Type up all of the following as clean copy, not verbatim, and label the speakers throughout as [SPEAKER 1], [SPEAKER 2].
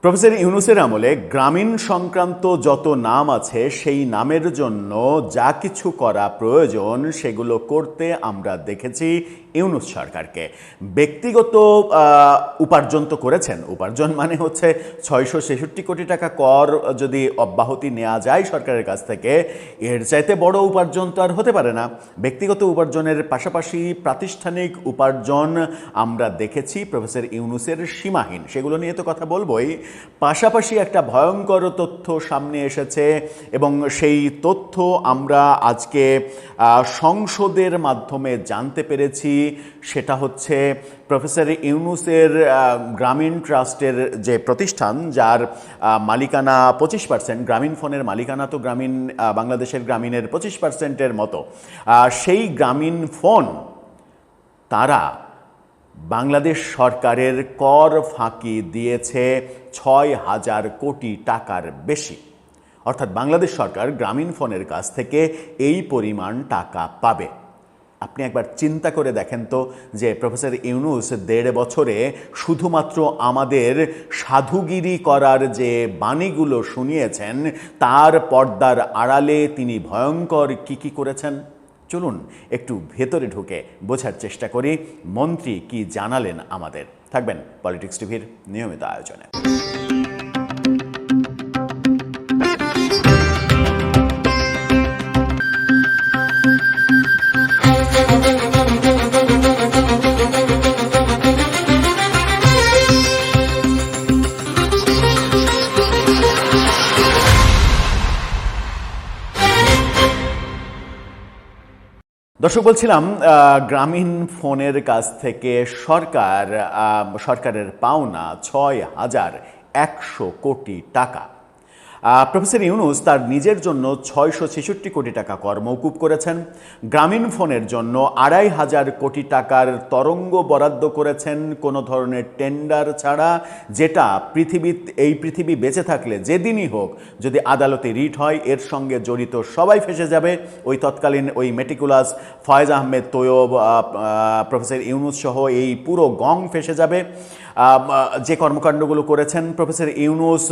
[SPEAKER 1] Professor ইউনূসের আমলে গ্রামীণ সংক্রান্ত যত নাম আছে সেই নামের জন্য যা কিছু করা প্রয়োজন সেগুলো করতে আমরা দেখেছি ইউনূস সরকারকে। ব্যক্তিগত উপার্জন তো করেছেন, উপার্জন মানে হচ্ছে 666 কোটি টাকা কর যদি অব্যাহতি নেওয়া যায় সরকারের কাছ থেকে, এর চাইতে বড় উপার্জন তো আর হতে পারে না। ব্যক্তিগত উপার্জনের পাশাপাশি প্রাতিষ্ঠানিক উপার্জন আমরা দেখেছি প্রফেসর ইউনূসের সীমাহীন, সেগুলো নিয়ে তো কথা বলবোই। পাশাপাশি একটা ভয়ঙ্কর তথ্য সামনে এসেছে এবং সেই তথ্য আমরা আজকে সংসদের মাধ্যমে জানতে পেরেছি। সেটা হচ্ছে প্রফেসর ইউনূসের গ্রামীণ ট্রাস্টের যে প্রতিষ্ঠান, যার মালিকানা 25%, গ্রামীণ ফোনের মালিকানা তো বাংলাদেশের গ্রামীণের 25%-এর মতো, সেই গ্রামীণ ফোন তারা বাংলাদেশ সরকারের কর ফাঁকি দিয়েছে 6,000 কোটি টাকার বেশি। অর্থাৎ বাংলাদেশ সরকার গ্রামীণ ফোনের কাছ থেকে এই পরিমাণ টাকা পাবে। আপনি একবার চিন্তা করে দেখেন তো যে প্রফেসর ইউনূস 1.5 বছরে শুধুমাত্র আমাদের সাধুগিরি করার যে বাণীগুলো শুনিয়েছেন, তার পর্দার আড়ালে তিনি ভয়ঙ্কর কি করেছেন। চলুন একটু ভেতরে ঢুকে বোঝার চেষ্টা করি মন্ত্রী কি জানালেন আমাদের। থাকবেন পলিটিক্স টিভির নিয়মিত আয়োজনে। দর্শক, বলছিলাম গ্রামীণ ফোনের কাছ থেকে সরকারের পাওনা 6,100 কোটি টাকা। প্রফেসর ইউনূস তার নিজের জন্য 666 কোটি টাকা কর মওকুফ করেছেন। গ্রামীণ ফোনের জন্য 2,500 কোটি টাকার তরঙ্গ বরাদ্দ করেছেন কোনো ধরনের টেন্ডার ছাড়া, যেটা এই পৃথিবী বেঁচে থাকলে যেদিনই হোক যদি আদালতে রিট হয়, এর সঙ্গে জড়িত সবাই ফেসে যাবে। তৎকালীন মেটিকুলাস ফয়েজ আহমেদ তৈয়ব, প্রফেসর ইউনূস সহ এই পুরো গং ফেসে যাবে। যে কর্মকাণ্ডগুলো করেছেন প্রফেসর ইউনূস,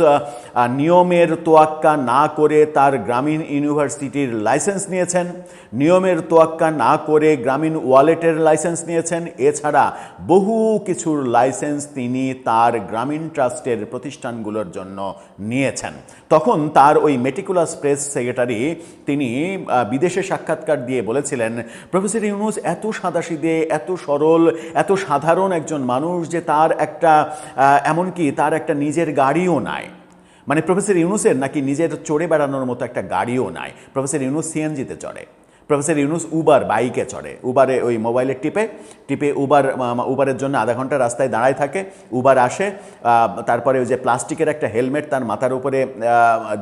[SPEAKER 1] নিয়মের তোয়াক্কা না করে তার গ্রামীণ ইউনিভার্সিটির লাইসেন্স নিয়েছেন, নিয়মের তোয়াক্কা না করে গ্রামীণ ওয়ালেটের লাইসেন্স নিয়েছেন, এছাড়া বহু কিছুর লাইসেন্স তিনি তার গ্রামীণ ট্রাস্টের প্রতিষ্ঠানগুলোর জন্য নিয়েছেন। তখন তার মেটিকুলাস প্রেস সেক্রেটারি তিনি বিদেশে সাক্ষাৎকার দিয়ে বলেছিলেন, প্রফেসর ইউনূস এত সাদাসিধে, এত সরল, এত সাধারণ একজন মানুষ যে এমনকি তার একটা নিজের গাড়িও নাই। মানে প্রফেসর ইউনূসের নাকি নিজের চড়ে বেড়ানোর মতো একটা গাড়িও নাই। প্রফেসর ইউনূস সিএনজিতে চড়ে, প্রফেসর ইউনূস উবার বাইকে চড়ে, উবারে মোবাইলে টিপে উবারের জন্য আধা ঘন্টা রাস্তায় দাঁড়ায় থাকে, উবার আসে, তারপরে যে প্লাস্টিকের একটা হেলমেট তার মাথার উপরে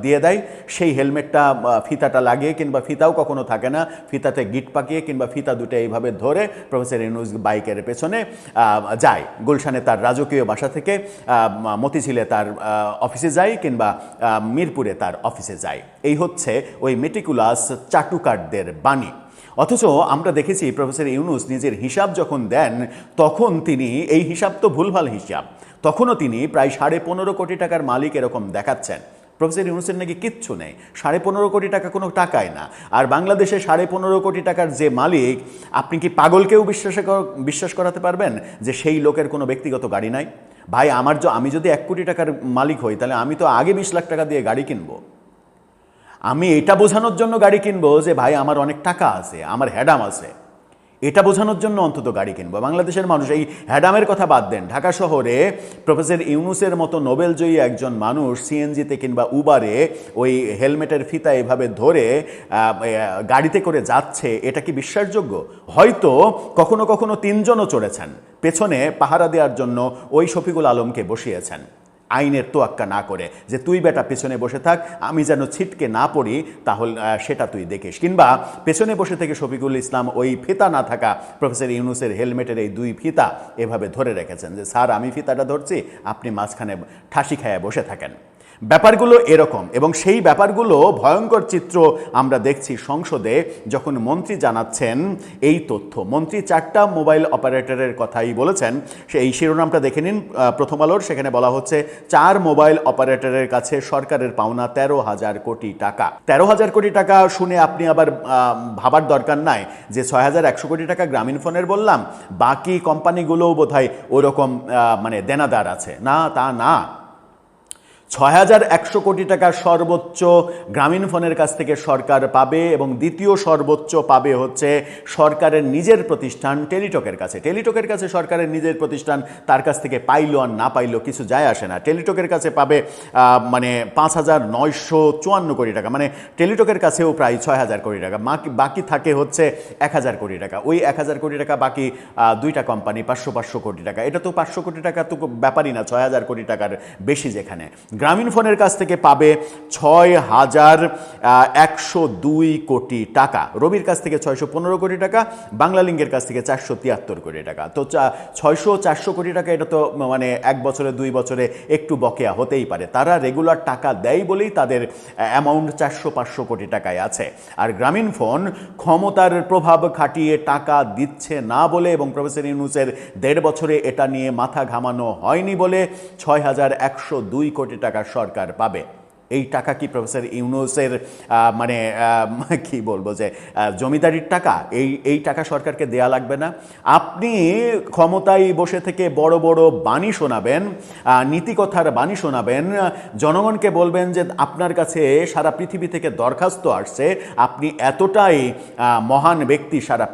[SPEAKER 1] দিয়ে দেয়, সেই হেলমেটটা ফিতাটা লাগিয়ে, কিংবা ফিতাও কখনো থাকে না, ফিতাতে গিট পাকিয়ে কিংবা ফিতা দুটো এইভাবে ধরে প্রফেসর ইউনূস বাইকের পেছনে যায়। গুলশানে তার রাজকীয় বাসা থেকে মতিঝিলে তার অফিসে যায়, কিংবা মিরপুরে তার অফিসে যায়। এই হচ্ছে মেটিকুলাস চাটুকারদের বাণী। অথচ আমরা দেখেছি প্রফেসর ইউনূস নিজের হিসাব যখন দেন, তখন তিনি এই হিসাব তো ভুলভাল হিসাব, তখনও তিনি প্রায় 15.5 কোটি টাকার মালিক এরকম দেখাচ্ছেন। প্রফেসর ইউনূসের নাকি কিচ্ছু নেই, 15.5 কোটি টাকা কোনো টাকাই না। আর বাংলাদেশে 15.5 কোটি টাকার যে মালিক, আপনি কি পাগলকেও বিশ্বাস করাতে পারবেন যে সেই লোকের কোনো ব্যক্তিগত গাড়ি নাই? ভাই, আমি যদি 1 কোটি টাকার মালিক হই, তাহলে আমি তো আগে 20 লাখ টাকা দিয়ে গাড়ি কিনবো। আমি এটা বোঝানোর জন্য গাড়ি কিনবো যে ভাই আমার অনেক টাকা আছে, আমার হ্যাডাম আছে, এটা বোঝানোর জন্য অন্তত গাড়ি কিনবো। বাংলাদেশের মানুষ এই হ্যাডামের কথা বাদ দেন, ঢাকা শহরে প্রফেসর ইউনূসের মতো নোবেলজয়ী একজন মানুষ সিএনজিতে কিংবা উবারে হেলমেটের ফিতা এভাবে ধরে গাড়িতে করে যাচ্ছে, এটা কি বিশ্বাসযোগ্য? হয়তো কখনো কখনো 3 জনও চড়েছেন, পেছনে পাহারা দেওয়ার জন্য শফিকুল আলমকে বসিয়েছেন আইনের তোয়াক্কা না করে, যে তুই বেটা পেছনে বসে থাক, আমি যেন ছিটকে না পড়ি, তাহলে সেটা তুই দেখিস। কিংবা পেছনে বসে থেকে শফিকুল ইসলাম ফিতা না থাকা প্রফেসর ইউনূসের হেলমেটের এই 2 ফিতা এভাবে ধরে রেখেছেন যে স্যার আমি ফিতাটা ধরছি, আপনি মাঝখানে ঠাসি খায়া বসে থাকেন। ব্যাপারগুলো এরকম, এবং সেই ব্যাপারগুলো ভয়ঙ্কর চিত্র আমরা দেখছি সংসদে যখন মন্ত্রী জানাচ্ছেন এই তথ্য। মন্ত্রী 4টা মোবাইল অপারেটরের কথাই বলেছেন। এই শিরোনামটা দেখে নিন প্রথম আলোর, সেখানে বলা হচ্ছে 4 মোবাইল অপারেটরের কাছে সরকারের পাওনা 13,000 কোটি টাকা। 13,000 কোটি টাকা শুনে আপনি আবার ভাবার দরকার নাই যে 6,100 কোটি টাকা গ্রামীণফোনের বললাম, বাকি কোম্পানিগুলোও বোধহয় ওরকম মানে দেনাদার আছে। না, তা না। 6,100 কোটি টাকা সর্বোচ্চ গ্রামীণফোনের কাছ থেকে সরকার পাবে, এবং দ্বিতীয় সর্বোচ্চ পাবে হচ্ছে সরকারের নিজের প্রতিষ্ঠান টেলিটকের কাছে। টেলিটকের কাছে সরকারের নিজের প্রতিষ্ঠান, তার কাছ থেকে পাইলো আর না পাইলো কিছু যায় আসে না। টেলিটকের কাছে পাবে মানে 5,954 কোটি টাকা, মানে টেলিটকের কাছেও প্রায় 6,000 কোটি টাকা। বাকি থাকে হচ্ছে 1,000 কোটি টাকা। ওই 1,000 কোটি টাকা বাকি 2টা কোম্পানি 500 কোটি টাকা। এটা তো 500 কোটি টাকা তো ব্যাপারই না, 6,000 কোটি টাকার বেশি। যেখানে গ্রামীণফোনের কাছ থেকে পাবে 6,102 কোটি টাকা, রবির কাছ থেকে 615 কোটি টাকা, বাংলালিংকের কাছ থেকে 473 কোটি টাকা। তো 600-400 কোটি টাকা, এটা তো মানে 1 বছরে 2 বছরে একটু বকেয়া হতেই পারে। তারা রেগুলার টাকা দেয় বলেই তাদের অ্যামাউন্ট 400-500 কোটি টাকায় আছে। আর গ্রামীণফোন ক্ষমতার প্রভাব খাটিয়ে টাকা দিচ্ছে না বলে, এবং প্রফেসর ইউনূসের 1.5 বছরে এটা নিয়ে মাথা ঘামানো হয়নি বলে 6,102 কোটি টাকা সরকার পাবে। এই টাকা কি প্রফেসর ইউনূসের মানে কি বলবো যে জমিদারির টাকা? এই টাকা সরকারকে দেয়া লাগবে না। আপনি ক্ষমতায় বসে থেকে বড় বড় বাণী শোনাবেন, নীতিকথার বাণী শোনাবেন, জনগণকে বলবেন যে আপনার কাছে সারা পৃথিবী থেকে দরখাস্ত আসছে, আপনি এতটাই মহান ব্যক্তি সারা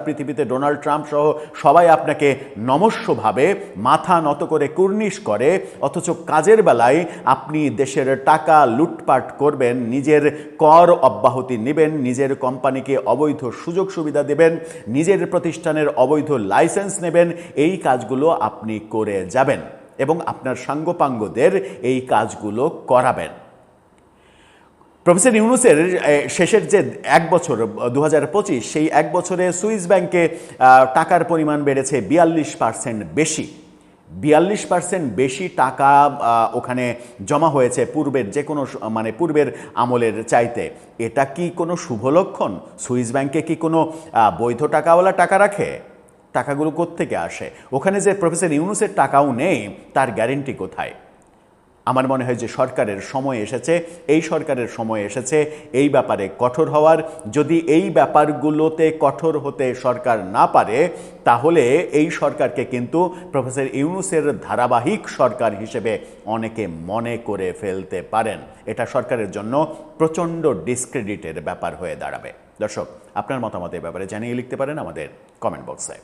[SPEAKER 1] পৃথিবীতে ডোনাল্ড ট্রাম্প সহ সবাই আপনাকে নমস্যভাবে মাথা নত করে কুর্নিশ করে, অথচ কাজের বেলায় আপনি দেশের টাকা লুটপাট করবেন, নিজের কর অব্যাহতি নেবেন, নিজের কোম্পানিকে অবৈধ সুযোগ সুবিধা দেবেন, নিজের প্রতিষ্ঠানের অবৈধ লাইসেন্স নেবেন। এই কাজগুলো আপনি করে যাবেন এবং আপনার সাঙ্গপাঙ্গদের এই কাজগুলো করাবেন। প্রফেসর ইউনূসের শেষের যে 1 বছর 2025, সেই 1 বছরে সুইস ব্যাংকে টাকার পরিমাণ বেড়েছে 42% বেশি। 42% বেশি টাকা ওখানে জমা হয়েছে পূর্বের যে কোনো মানে পূর্বের আমলের চাইতে। এটা কি কোনো শুভ লক্ষণ? সুইস ব্যাংকে কি কোনো বৈধ টাকাওয়ালা টাকা রাখে? টাকাগুলো কোত্থেকে আসে? ওখানে যে প্রফেসর ইউনূসের টাকাও নেই, তার গ্যারেন্টি কোথায়? আমার মনে হয় যে সরকারের সময় এসেছে, এই সরকারের সময় এসেছে এই ব্যাপারে কঠোর হওয়ার। যদি এই ব্যাপারগুলোতে কঠোর হতে সরকার না পারে, তাহলে এই সরকারকে কিন্তু প্রফেসর ইউনূসের ধারাবাহিক সরকার হিসেবে অনেকে মনে করে ফেলতে পারেন। এটা সরকারের জন্য প্রচণ্ড ডিসক্রেডিটের ব্যাপার হয়ে দাঁড়াবে। দর্শক, আপনার মতামত এই ব্যাপারে জানিয়ে লিখতে পারেন আমাদের কমেন্ট বক্সে।